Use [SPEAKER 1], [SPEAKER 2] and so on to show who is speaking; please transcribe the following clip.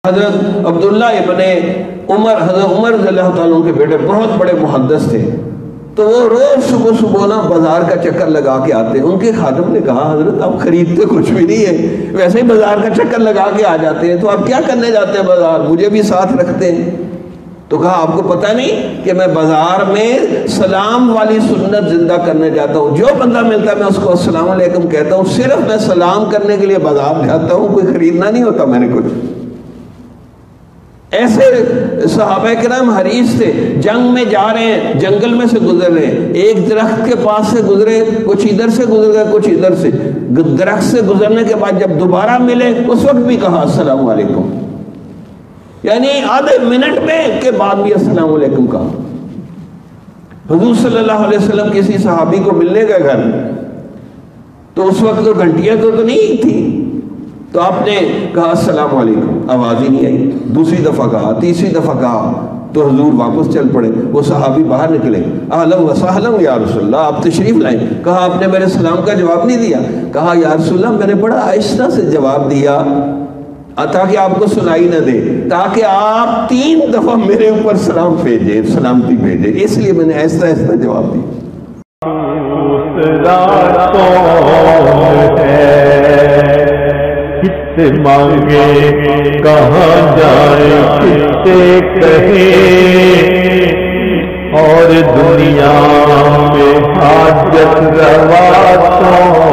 [SPEAKER 1] حضرت عبداللہ ابن عمر، حضرت عمر رضی اللہ تعالیٰ کے بیٹے بہت بڑے محدث تھے، تو وہ روز صبح صبح نا بازار کا چکر لگا کے آتے. ان کے خادم نے کہا حضرت آپ خریدتے کچھ بھی نہیں ہے، ویسے ہی بازار کا چکر لگا کے آ جاتے ہیں، تو آپ کیا کرنے جاتے ہیں بازار، مجھے بھی ساتھ رکھتے ہیں. تو کہا آپ کو پتہ نہیں کہ میں بازار میں سلام والی سنت زندہ کرنے جاتا ہوں، جو بندہ ملتا ہے میں اس کو السلام علیکم کہتا ہوں، صرف میں سلام کرنے کے لیے بازار جاتا ہوں، کوئی خریدنا نہیں ہوتا میں نے کچھ. ایسے صحابہ کرام حریص تھے. جنگ میں جا رہے ہیں، جنگل میں سے گزر رہے ہیں، ایک درخت کے پاس سے گزرے، کچھ ادھر سے گزر گئے کچھ ادھر سے. درخت سے گزرنے کے بعد جب دوبارہ ملے اس وقت بھی کہا السلام علیکم، یعنی آدھے منٹ میں کے بعد بھی السلام علیکم کہا. حضور صلی اللہ علیہ وسلم کسی صحابی کو ملنے گئے گھر، تو اس وقت تو گھنٹیاں تو نہیں تھی، تو آپ نے کہا السلام علیکم، آواز ہی نہیں آئی. دوسری دفعہ کہا، تیسری دفعہ کہا، تو حضور واپس چل پڑے. وہ صحابی باہر نکلے، اہلا و سہلا یا رسول اللہ، آپ تشریف لائیں. کہا آپ نے میرے سلام کا جواب نہیں دیا. کہا یا رسول اللہ میں نے بڑا آہستہ سے جواب دیا تاکہ آپ کو سنائی نہ دے، تاکہ آپ 3 دفعہ میرے اوپر سلام بھیجے، سلامتی بھیجے، اس لیے میں نے ایسا ایسا جواب دیا.
[SPEAKER 2] کس سے مانگے کہاں جائے کس سے کہیں، اور دنیا میں حاجت روا تو